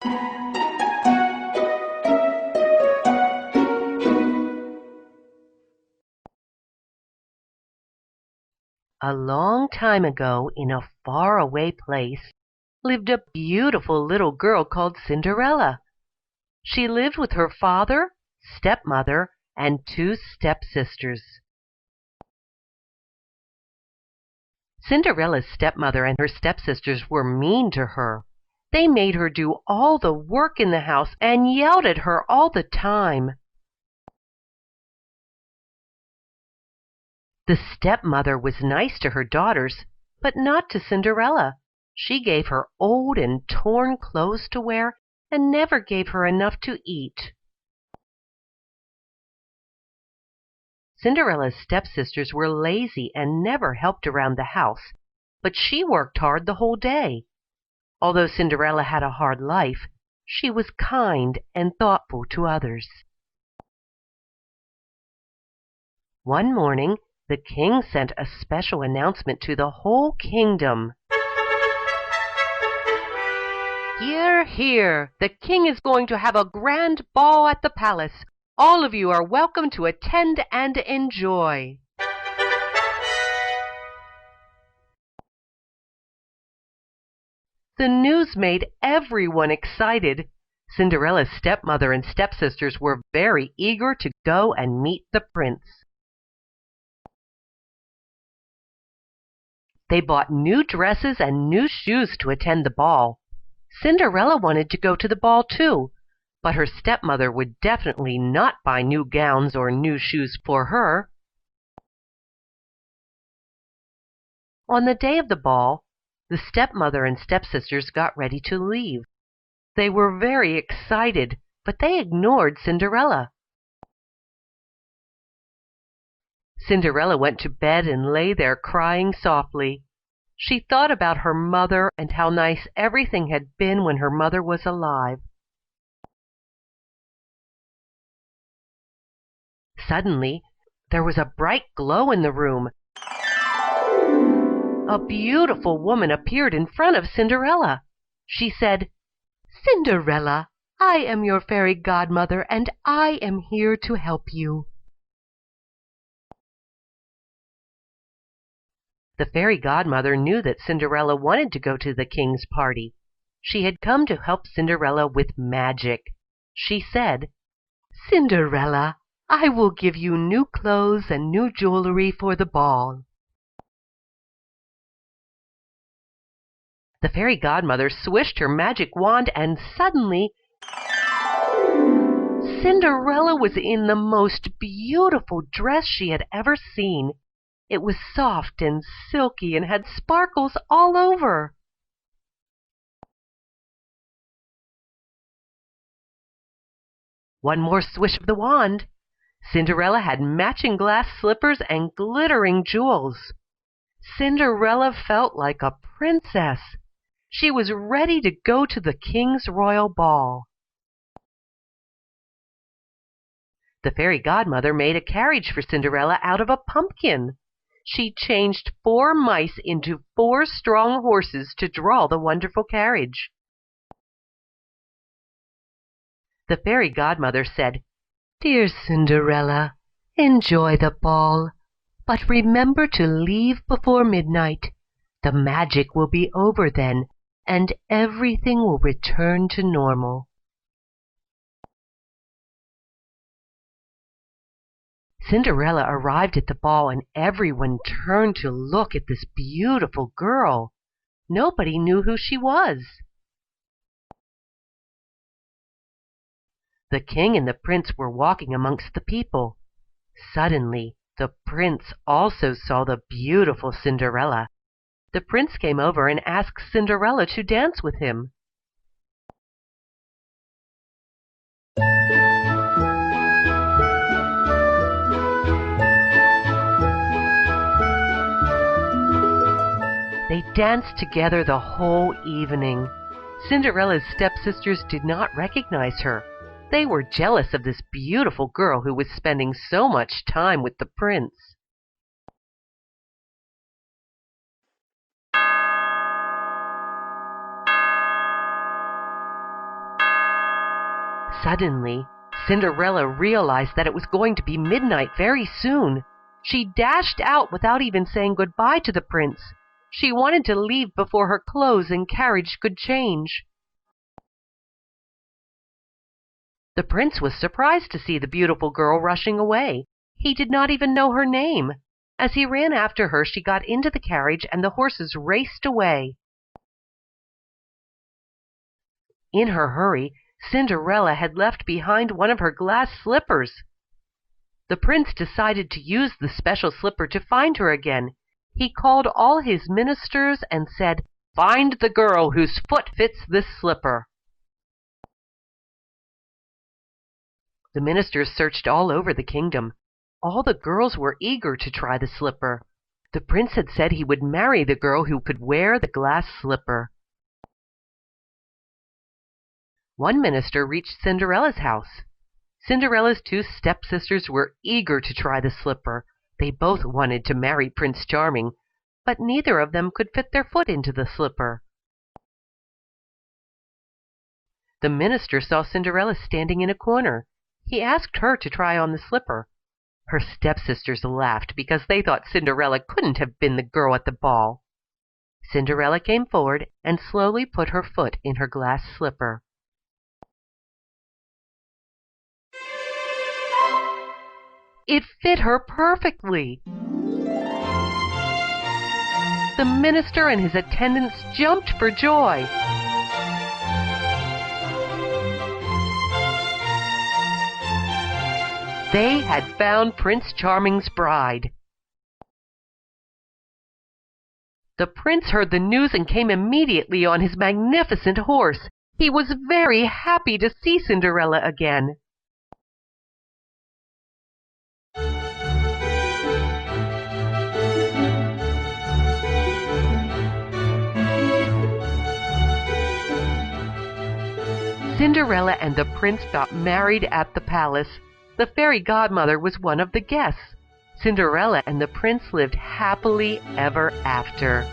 A long time ago, in a far-away place, lived a beautiful little girl called Cinderella. She lived with her father, stepmother, and two stepsisters. Cinderella's stepmother and her stepsisters were mean to her. They made her do all the work in the house and yelled at her all the time. The stepmother was nice to her daughters, but not to Cinderella. She gave her old and torn clothes to wear and never gave her enough to eat. Cinderella's stepsisters were lazy and never helped around the house, but she worked hard the whole day. Although Cinderella had a hard life, she was kind and thoughtful to others. One morning, the king sent a special announcement to the whole kingdom. "Hear, hear! The king is going to have a grand ball at the palace. All of you are welcome to attend and enjoy." The news made everyone excited. Cinderella's stepmother and stepsisters were very eager to go and meet the prince. They bought new dresses and new shoes to attend the ball. Cinderella wanted to go to the ball too, but her stepmother would definitely not buy new gowns or new shoes for her. On the day of the ball, the stepmother and stepsisters got ready to leave. They were very excited, but they ignored Cinderella. Cinderella went to bed and lay there crying softly. She thought about her mother and how nice everything had been when her mother was alive. Suddenly, there was a bright glow in the room. A beautiful woman appeared in front of Cinderella. She said, "Cinderella, I am your fairy godmother, and I am here to help you." The fairy godmother knew that Cinderella wanted to go to the king's party. She had come to help Cinderella with magic. She said, "Cinderella, I will give you new clothes and new jewelry for the ball." The fairy godmother swished her magic wand, and suddenly Cinderella was in the most beautiful dress she had ever seen. It was soft and silky and had sparkles all over. One more swish of the wand. Cinderella had matching glass slippers and glittering jewels. Cinderella felt like a princess. She was ready to go to the king's royal ball. The fairy godmother made a carriage for Cinderella out of a pumpkin. She changed 4 mice into 4 strong horses to draw the wonderful carriage. The fairy godmother said, "Dear Cinderella, enjoy the ball, but remember to leave before midnight. The magic will be over then, and everything will return to normal." Cinderella arrived at the ball, and everyone turned to look at this beautiful girl. Nobody knew who she was. The king and the prince were walking amongst the people. Suddenly, the prince also saw the beautiful Cinderella. The prince came over and asked Cinderella to dance with him. They danced together the whole evening. Cinderella's stepsisters did not recognize her. They were jealous of this beautiful girl who was spending so much time with the prince. Suddenly, Cinderella realized that it was going to be midnight very soon. She dashed out without even saying goodbye to the prince. She wanted to leave before her clothes and carriage could change. The prince was surprised to see the beautiful girl rushing away. He did not even know her name. As he ran after her, she got into the carriage and the horses raced away. In her hurry, Cinderella had left behind one of her glass slippers. The prince decided to use the special slipper to find her again. He called all his ministers and said, "Find the girl whose foot fits this slipper." The ministers searched all over the kingdom. All the girls were eager to try the slipper. The prince had said he would marry the girl who could wear the glass slipper. One minister reached Cinderella's house. Cinderella's two stepsisters were eager to try the slipper. They both wanted to marry Prince Charming, but neither of them could fit their foot into the slipper. The minister saw Cinderella standing in a corner. He asked her to try on the slipper. Her stepsisters laughed because they thought Cinderella couldn't have been the girl at the ball. Cinderella came forward and slowly put her foot in her glass slipper. It fit her perfectly. The minister and his attendants jumped for joy. They had found Prince Charming's bride. The prince heard the news and came immediately on his magnificent horse. He was very happy to see Cinderella again. Cinderella and the prince got married at the palace. The fairy godmother was one of the guests. Cinderella and the prince lived happily ever after.